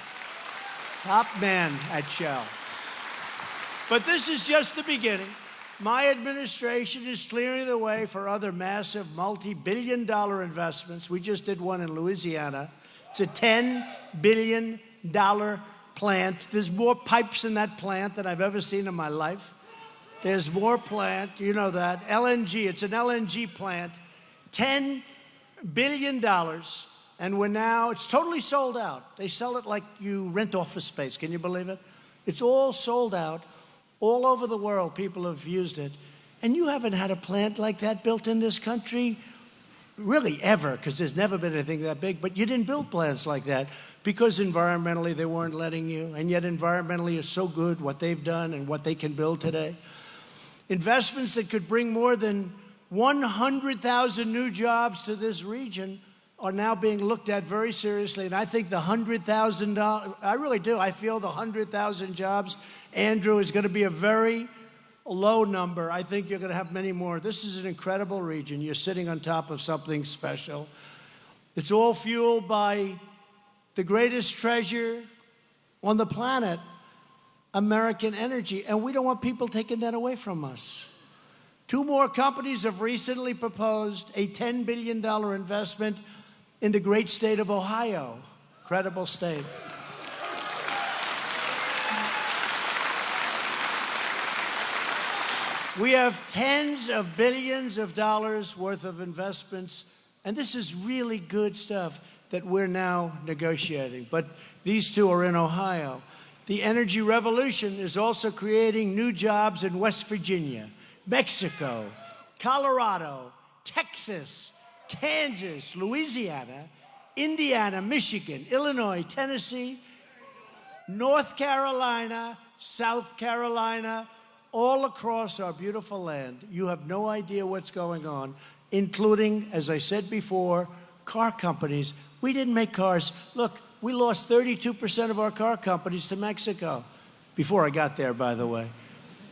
at Shell. But this is just the beginning. My administration is clearing the way for other massive multi-billion-dollar investments. We just did one in Louisiana. It's a $10 billion plant. There's more pipes in that plant than I've ever seen in my life. There's more plant, you know that. LNG, it's an LNG plant. $10 billion. And it's totally sold out. They sell it like you rent office space. Can you believe it? It's all sold out. All over the world, people have used it. And you haven't had a plant like that built in this country, really ever, because there's never been anything that big. But you didn't build plants like that because environmentally they weren't letting you. And yet environmentally is so good what they've done and what they can build today. Investments that could bring more than 100,000 new jobs to this region are now being looked at very seriously. And I think the $100,000, I really do. I feel the 100,000 jobs, Andrew, is going to be a very low number. I think you're going to have many more. This is an incredible region. You're sitting on top of something special. It's all fueled by the greatest treasure on the planet, American energy. And we don't want people taking that away from us. 2 more companies have recently proposed a $10 billion investment in the great state of Ohio. Incredible state. We have tens of billions of dollars worth of investments, and this is really good stuff that we're now negotiating. But these 2 are in Ohio. The energy revolution is also creating new jobs in West Virginia, Mexico, Colorado, Texas, Kansas, Louisiana, Indiana, Michigan, Illinois, Tennessee, North Carolina, South Carolina, all across our beautiful land. You have no idea what's going on, including, as I said before, car companies. We didn't make cars. Look, we lost 32% of our car companies to Mexico. Before I got there, by the way.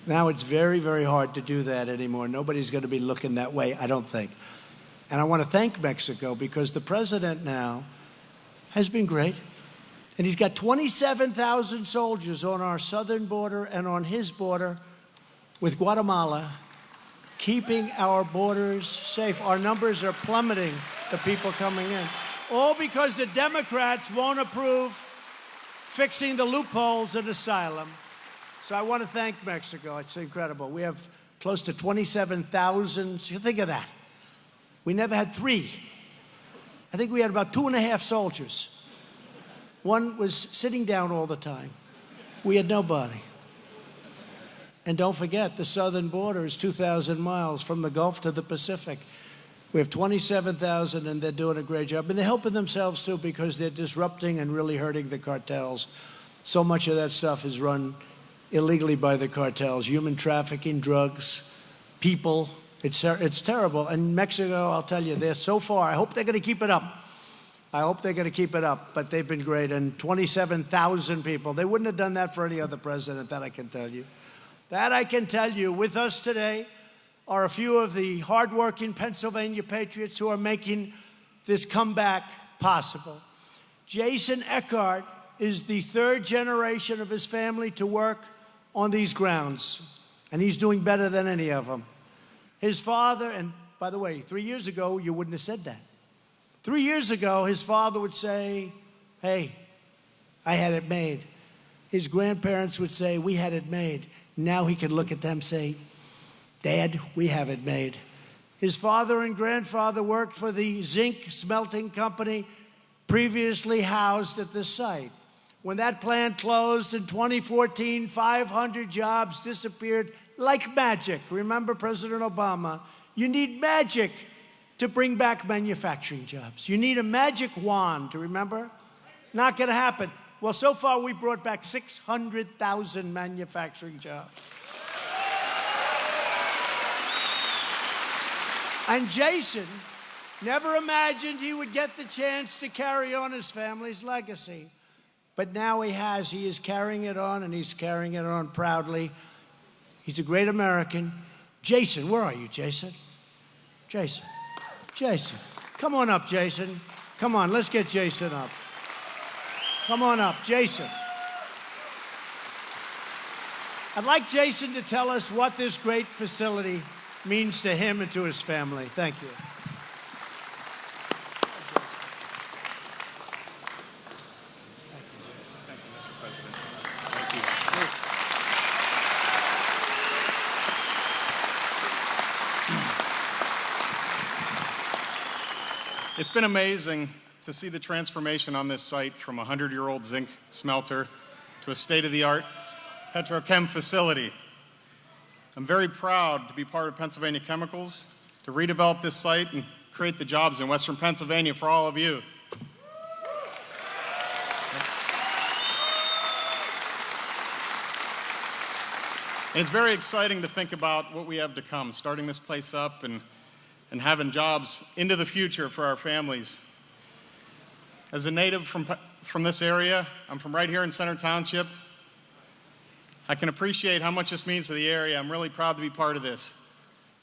Now it's very, very hard to do that anymore. Nobody's going to be looking that way, I don't think. And I want to thank Mexico because the president now has been great. And he's got 27,000 soldiers on our southern border and on his border with Guatemala, keeping our borders safe. Our numbers are plummeting, the people coming in. All because the Democrats won't approve fixing the loopholes in asylum. So I want to thank Mexico. It's incredible. We have close to 27,000. So think of that. We never had 3. I think we had about 2.5 soldiers. One was sitting down all the time. We had nobody. And don't forget, the southern border is 2,000 miles from the Gulf to the Pacific. We have 27,000, and they're doing a great job. And they're helping themselves, too, because they're disrupting and really hurting the cartels. So much of that stuff is run illegally by the cartels. Human trafficking, drugs, people. It's terrible. And Mexico, I'll tell you, they're so far. I hope they're going to keep it up. I hope they're going to keep it up. But they've been great. And 27,000 people. They wouldn't have done that for any other president, that I can tell you. That I can tell you. With us today are a few of the hardworking Pennsylvania patriots who are making this comeback possible. Jason Eckhart is the 3rd generation of his family to work on these grounds, and he's doing better than any of them. His father, and by the way, 3 years ago, you wouldn't have said that. 3 years ago, his father would say, hey, I had it made. His grandparents would say, we had it made. Now he could look at them and say, Dad, we have it made. His father and grandfather worked for the zinc smelting company previously housed at this site. When that plant closed in 2014, 500 jobs disappeared like magic. Remember President Obama? You need magic to bring back manufacturing jobs. You need a magic wand, remember? Not going to happen. Well, so far we brought back 600,000 manufacturing jobs. And Jason never imagined he would get the chance to carry on his family's legacy. But now he has. He is carrying it on, and he's carrying it on proudly. He's a great American. Jason, where are you, Jason? Jason. Jason. Come on up, Jason. Come on, let's get Jason up. Come on up, Jason. I'd like Jason to tell us what this great facility means to him and to his family. Thank you. It's been amazing to see the transformation on this site from a 100-year-old zinc smelter to a state-of-the-art petrochem facility. I'm very proud to be part of Pennsylvania Chemicals, to redevelop this site and create the jobs in Western Pennsylvania for all of you. And it's very exciting to think about what we have to come, starting this place up and having jobs into the future for our families. As a native from this area, I'm from right here in Center Township. I can appreciate how much this means to the area. I'm really proud to be part of this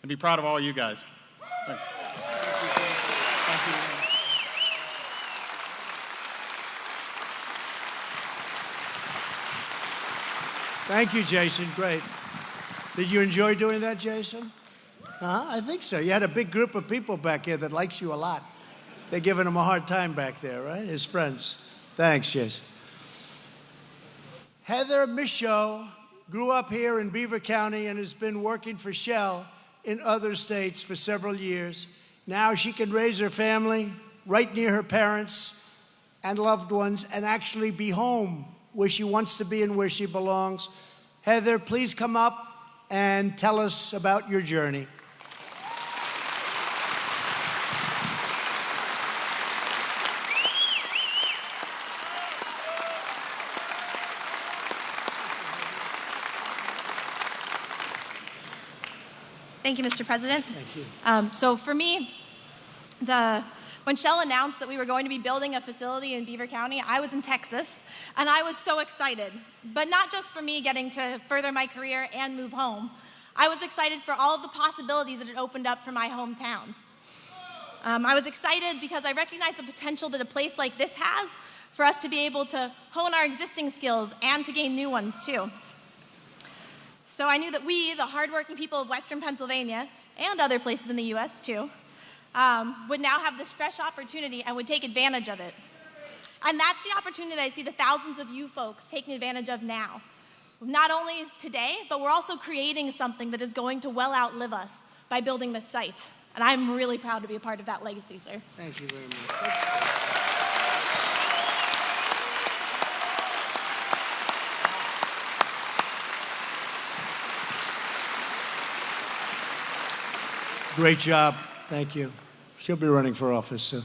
and be proud of all you guys. Thanks. Thank you, Jason. Great. Did you enjoy doing that, Jason? I think so. You had a big group of people back here that likes you a lot. They're giving him a hard time back there, right? His friends. Thanks, Jason. Heather Michaud grew up here in Beaver County and has been working for Shell in other states for several years. Now she can raise her family right near her parents and loved ones and actually be home where she wants to be and where she belongs. Heather, please come up and tell us about your journey. Thank you, Mr. President. Thank you. So for me, when Shell announced that we were going to be building a facility in Beaver County, I was in Texas, and I was so excited. But not just for me getting to further my career and move home. I was excited for all of the possibilities that it opened up for my hometown. I was excited because I recognized the potential that a place like this has for us to be able to hone our existing skills and to gain new ones, too. So I knew that we, the hardworking people of Western Pennsylvania, and other places in the U.S. too, would now have this fresh opportunity and would take advantage of it. And that's the opportunity that I see the thousands of you folks taking advantage of now. Not only today, but we're also creating something that is going to well outlive us by building this site. And I'm really proud to be a part of that legacy, sir. Thank you very much. Great job. Thank you. She'll be running for office soon.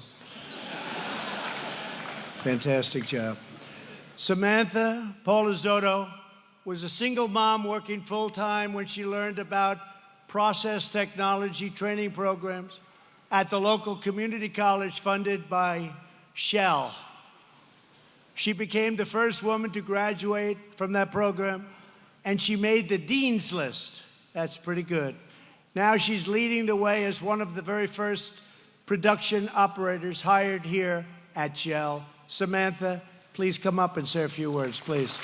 Fantastic job. Samantha Paulizotto was a single mom working full-time when she learned about process technology training programs at the local community college funded by Shell. She became the first woman to graduate from that program, and she made the dean's list. That's pretty good. Now she's leading the way as one of the very first production operators hired here at Shell. Samantha, please come up and say a few words, please.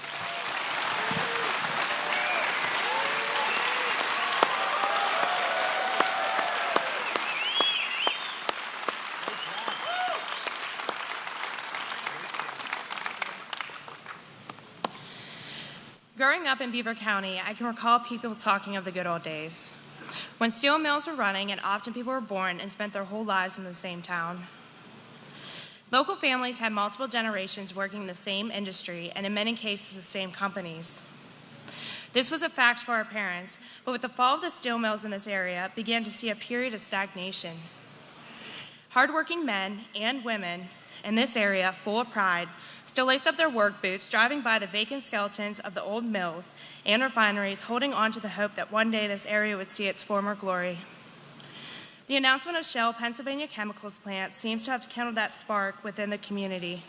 Growing up in Beaver County, I can recall people talking of the good old days, when steel mills were running and often people were born and spent their whole lives in the same town. Local families had multiple generations working in the same industry and in many cases the same companies. This was a fact for our parents, but with the fall of the steel mills in this area, began to see a period of stagnation. Hardworking men and women in this area, full of pride, still lace up their work boots, driving by the vacant skeletons of the old mills and refineries, holding on to the hope that one day this area would see its former glory. The announcement of Shell Pennsylvania Chemicals plant seems to have kindled that spark within the community.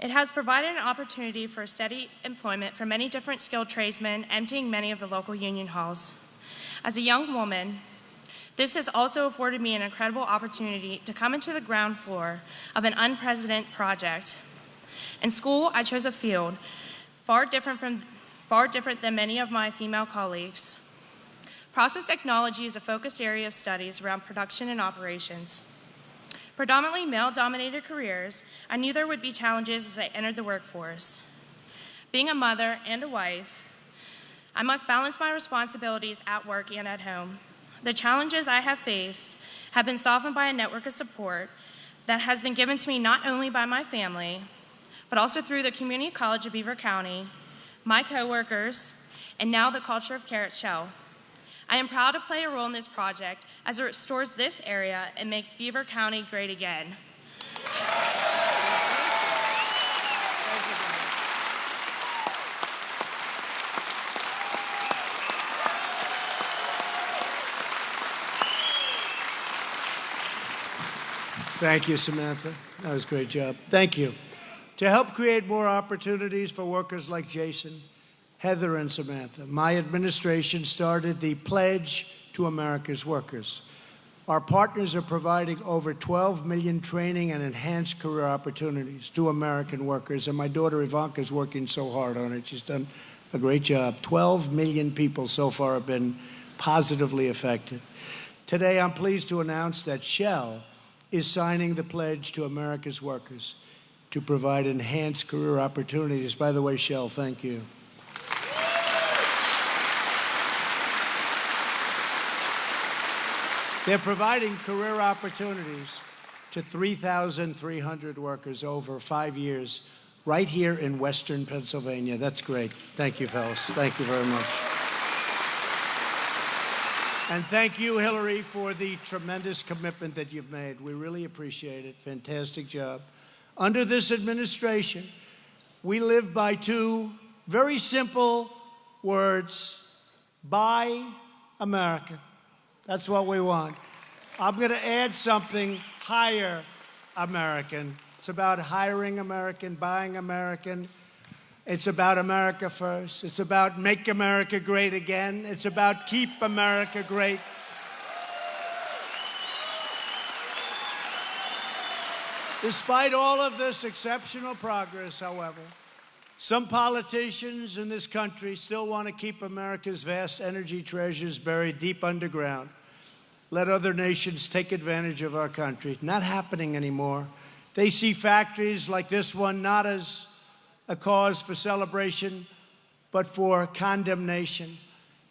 It has provided an opportunity for steady employment for many different skilled tradesmen, emptying many of the local union halls. As a young woman, this has also afforded me an incredible opportunity to come into the ground floor of an unprecedented project. In school, I chose a field far different than many of my female colleagues. Process technology is a focused area of studies around production and operations. Predominantly male-dominated careers, I knew there would be challenges as I entered the workforce. Being a mother and a wife, I must balance my responsibilities at work and at home. The challenges I have faced have been softened by a network of support that has been given to me not only by my family, but also through the Community College of Beaver County, my coworkers, and now the culture of care at Shell. I am proud to play a role in this project as it restores this area and makes Beaver County great again. Thank you, Samantha. That was a great job. Thank you. To help create more opportunities for workers like Jason, Heather, and Samantha, my administration started the Pledge to America's Workers. Our partners are providing over 12 million training and enhanced career opportunities to American workers, and my daughter Ivanka is working so hard on it. She's done a great job. 12 million people so far have been positively affected. Today, I'm pleased to announce that Shell is signing the Pledge to America's Workers to provide enhanced career opportunities. By the way, Shell, thank you. They're providing career opportunities to 3,300 workers over 5 years right here in Western Pennsylvania. That's great. Thank you, fellas. Thank you very much. And thank you, Hillary, for the tremendous commitment that you've made. We really appreciate it. Fantastic job. Under this administration, we live by two very simple words: Buy American. That's what we want. I'm going to add something: Hire American. It's about hiring American, buying American. It's about America first. It's about make America great again. It's about keep America great. Despite all of this exceptional progress, however, some politicians in this country still want to keep America's vast energy treasures buried deep underground. Let other nations take advantage of our country. Not happening anymore. They see factories like this one not as a cause for celebration, but for condemnation.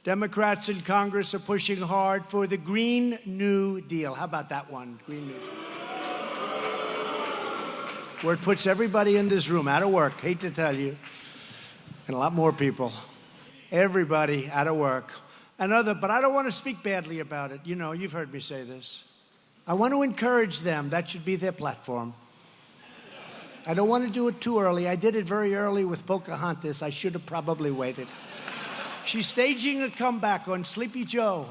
Democrats in Congress are pushing hard for the Green New Deal. How about that one? Green New Deal. Where it puts everybody in this room out of work, hate to tell you, and a lot more people. Everybody out of work. But I don't want to speak badly about it. You know, you've heard me say this. I want to encourage them. That should be their platform. I don't want to do it too early. I did it very early with Pocahontas. I should have probably waited. She's staging a comeback on Sleepy Joe.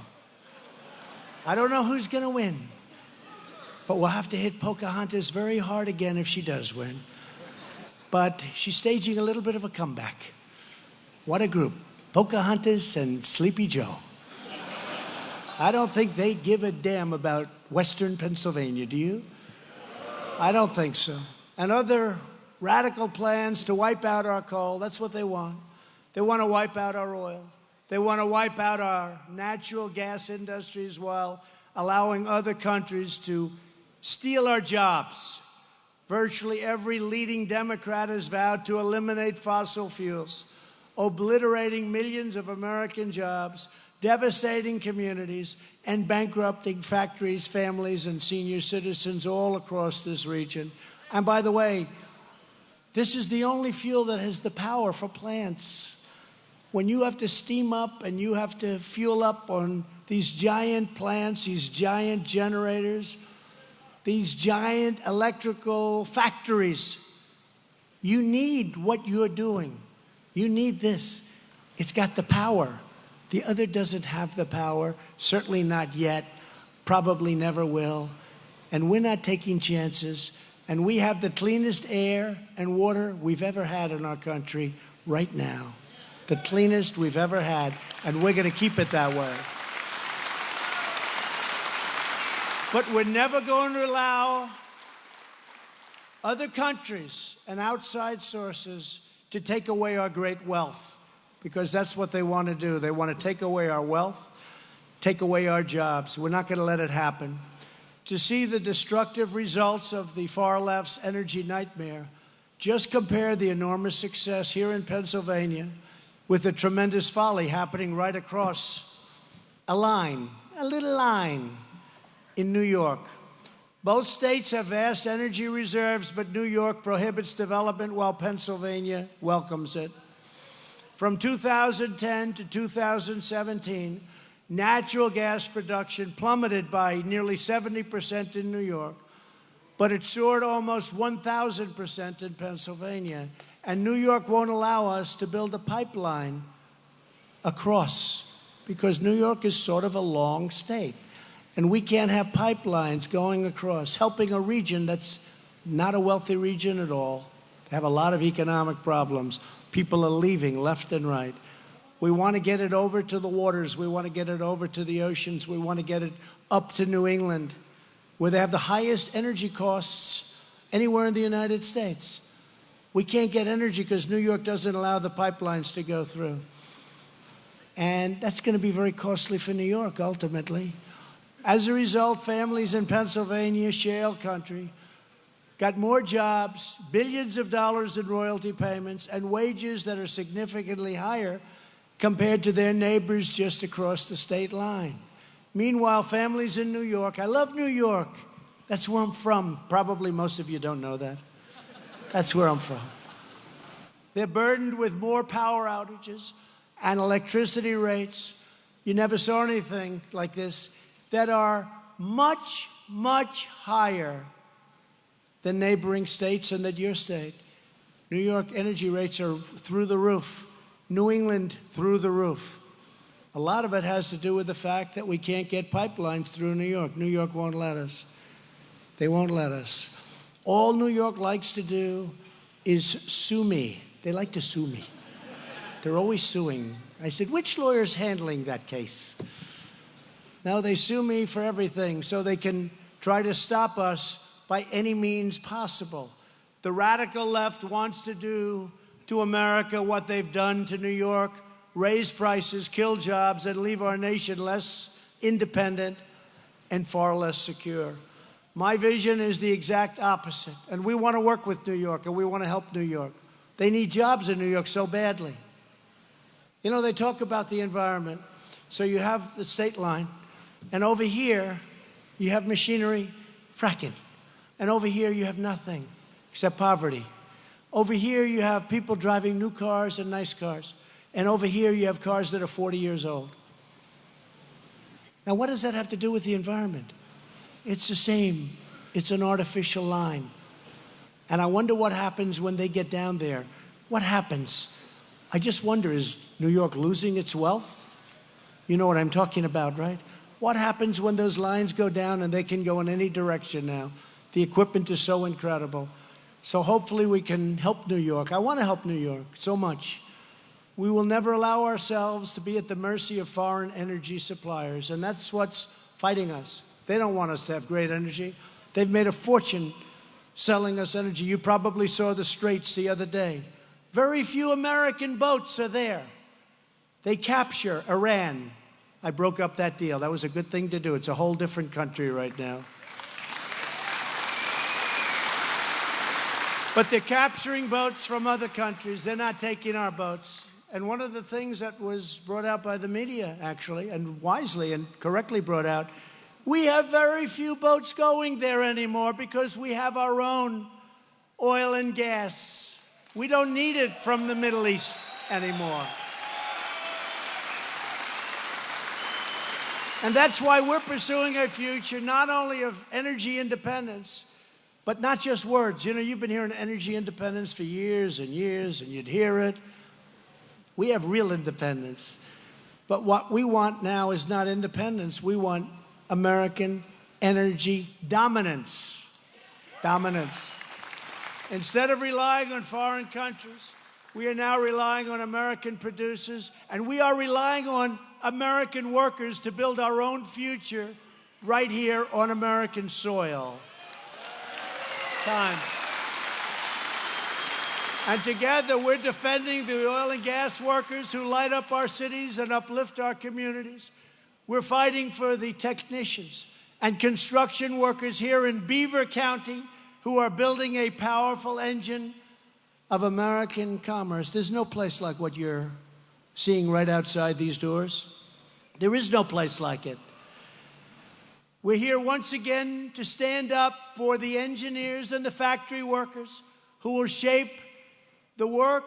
I don't know who's going to win, but we'll have to hit Pocahontas very hard again if she does win. But she's staging a little bit of a comeback. What a group. Pocahontas and Sleepy Joe. I don't think they give a damn about Western Pennsylvania, do you? I don't think so. And other radical plans to wipe out our coal, that's what they want. They want to wipe out our oil. They want to wipe out our natural gas industries while allowing other countries to steal our jobs. Virtually every leading Democrat has vowed to eliminate fossil fuels, obliterating millions of American jobs, devastating communities, and bankrupting factories, families, and senior citizens all across this region. And by the way, this is the only fuel that has the power for plants. When you have to steam up and you have to fuel up on these giant plants, these giant generators, these giant electrical factories, you need what you're doing. You need this. It's got the power. The other doesn't have the power, certainly not yet, probably never will. And we're not taking chances. And we have the cleanest air and water we've ever had in our country right now. The cleanest we've ever had, and we're going to keep it that way. But we're never going to allow other countries and outside sources to take away our great wealth, because that's what they want to do. They want to take away our wealth, take away our jobs. We're not going to let it happen. To see the destructive results of the far left's energy nightmare, just compare the enormous success here in Pennsylvania with the tremendous folly happening right across a line, a little line in New York. Both states have vast energy reserves, but New York prohibits development while Pennsylvania welcomes it. From 2010 to 2017, natural gas production plummeted by nearly 70% in New York, but it soared almost 1,000% in Pennsylvania. And New York won't allow us to build a pipeline across because New York is sort of a long state. And we can't have pipelines going across, helping a region that's not a wealthy region at all. They have a lot of economic problems. People are leaving left and right. We want to get it over to the waters. We want to get it over to the oceans. We want to get it up to New England, where they have the highest energy costs anywhere in the United States. We can't get energy because New York doesn't allow the pipelines to go through. And that's going to be very costly for New York, ultimately. As a result, families in Pennsylvania, shale country, got more jobs, billions of dollars in royalty payments, and wages that are significantly higher compared to their neighbors just across the state line. Meanwhile, families in New York, I love New York. That's where I'm from. Probably most of you don't know that. That's where I'm from. They're burdened with more power outages and electricity rates. You never saw anything like this, that are much, much higher than neighboring states and than your state. New York energy rates are through the roof. New England, through the roof. A lot of it has to do with the fact that we can't get pipelines through New York. New York won't let us. They won't let us. All New York likes to do is sue me. They like to sue me. They're always suing. I said, which lawyer's handling that case? Now they sue me for everything so they can try to stop us by any means possible. The radical left wants to do to America what they've done to New York, raise prices, kill jobs, and leave our nation less independent and far less secure. My vision is the exact opposite, and we want to work with New York, and we want to help New York. They need jobs in New York so badly. You know, they talk about the environment. So you have the state line, and over here, you have machinery, fracking. And over here, you have nothing except poverty. Over here, you have people driving new cars and nice cars. And over here, you have cars that are 40 years old. Now, what does that have to do with the environment? It's the same. It's an artificial line. And I wonder what happens when they get down there. What happens? I just wonder, is New York losing its wealth? You know what I'm talking about, right? What happens when those lines go down and they can go in any direction now? The equipment is so incredible. So hopefully we can help New York. I want to help New York so much. We will never allow ourselves to be at the mercy of foreign energy suppliers, and that's what's fighting us. They don't want us to have great energy. They've made a fortune selling us energy. You probably saw the Straits the other day. Very few American boats are there. They capture Iran. I broke up that deal. That was a good thing to do. It's a whole different country right now. But they're capturing boats from other countries. They're not taking our boats. And one of the things that was brought out by the media, actually, and wisely and correctly brought out, we have very few boats going there anymore because we have our own oil and gas. We don't need it from the Middle East anymore. And that's why we're pursuing a future not only of energy independence, but not just words. You know, you've been hearing energy independence for years and years, and you'd hear it. We have real independence. But what we want now is not independence. We want American energy dominance. Dominance. Instead of relying on foreign countries, we are now relying on American producers, and we are relying on American workers to build our own future right here on American soil. It's time. And together, we're defending the oil and gas workers who light up our cities and uplift our communities. We're fighting for the technicians and construction workers here in Beaver County who are building a powerful engine of American commerce. There's no place like what you're seeing right outside these doors. There is no place like it. We're here once again to stand up for the engineers and the factory workers who will shape the work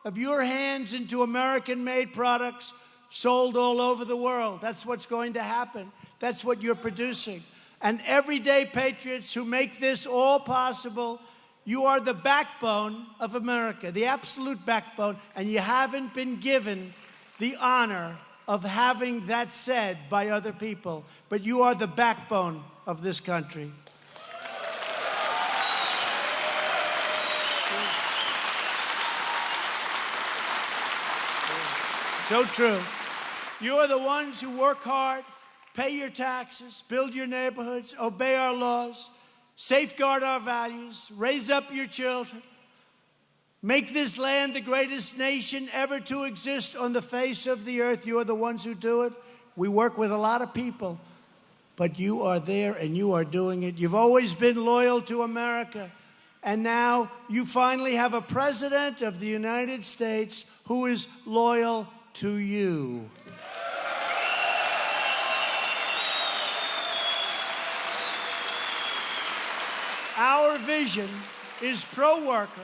of your hands into American-made products sold all over the world. That's what's going to happen. That's what you're producing. And everyday patriots who make this all possible, you are the backbone of America, the absolute backbone, and you haven't been given the honor of having that said by other people, but you are the backbone of this country. So true. You are the ones who work hard, pay your taxes, build your neighborhoods, obey our laws, safeguard our values, raise up your children, make this land the greatest nation ever to exist on the face of the earth. You are the ones who do it. We work with a lot of people, but you are there and you are doing it. You've always been loyal to America, and now you finally have a president of the United States who is loyal to you. Our vision is pro-worker,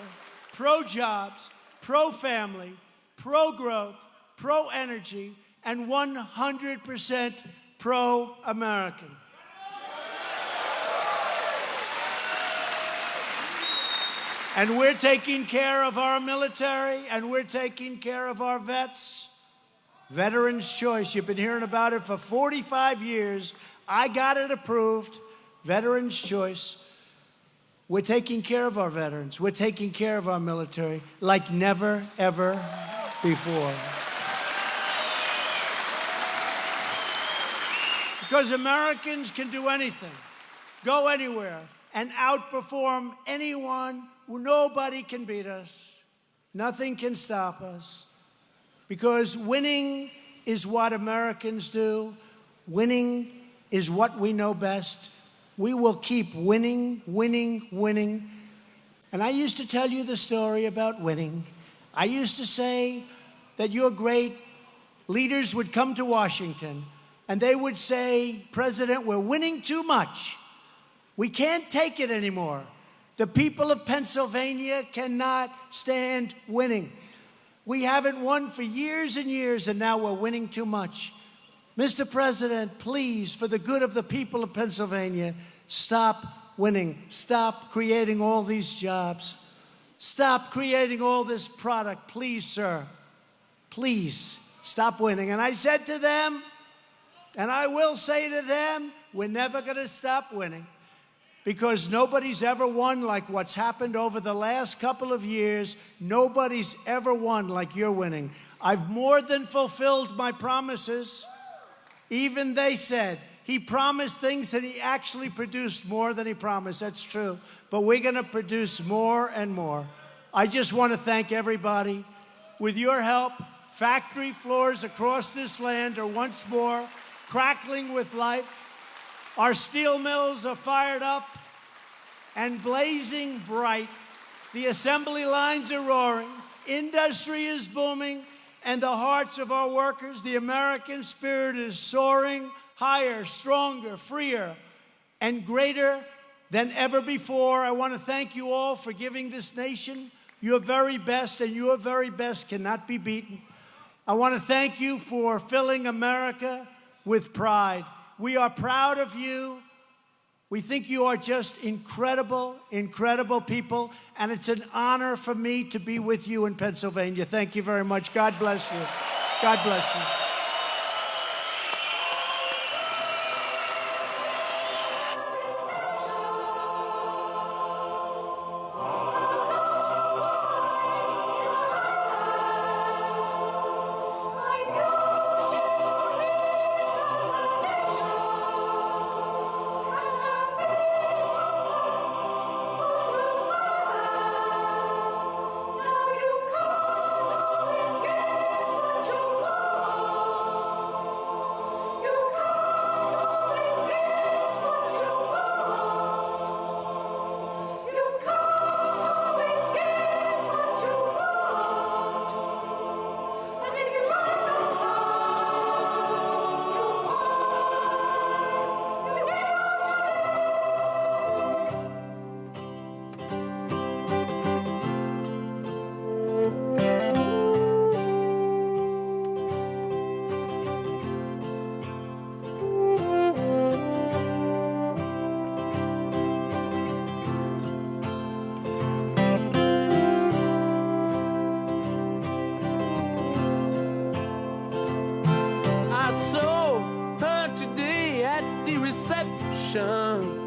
pro-jobs, pro-family, pro-growth, pro-energy, and 100% pro-American. And we're taking care of our military, and we're taking care of our vets. Veterans' Choice, you've been hearing about it for 45 years. I got it approved. Veterans' Choice. We're taking care of our veterans. We're taking care of our military like never, ever before. Because Americans can do anything, go anywhere, and outperform anyone. Nobody can beat us. Nothing can stop us. Because winning is what Americans do. Winning is what we know best. We will keep winning, winning, winning. And I used to tell you the story about winning. I used to say that your great leaders would come to Washington and they would say, President, we're winning too much. We can't take it anymore. The people of Pennsylvania cannot stand winning. We haven't won for years and years, and now we're winning too much. Mr. President, please, for the good of the people of Pennsylvania, stop winning. Stop creating all these jobs. Stop creating all this product. Please, sir. Please, stop winning. And I said to them, and I will say to them, we're never going to stop winning. Because nobody's ever won like what's happened over the last couple of years. Nobody's ever won like you're winning. I've more than fulfilled my promises. Even they said he promised things and he actually produced more than he promised. That's true. But we're going to produce more and more. I just want to thank everybody. With your help, factory floors across this land are once more crackling with life. Our steel mills are fired up and blazing bright. The assembly lines are roaring. Industry is booming. And the hearts of our workers, the American spirit is soaring higher, stronger, freer, and greater than ever before. I want to thank you all for giving this nation your very best, and your very best cannot be beaten. I want to thank you for filling America with pride. We are proud of you. We think you are just incredible, incredible people, and it's an honor for me to be with you in Pennsylvania. Thank you very much. God bless you. God bless you. nation.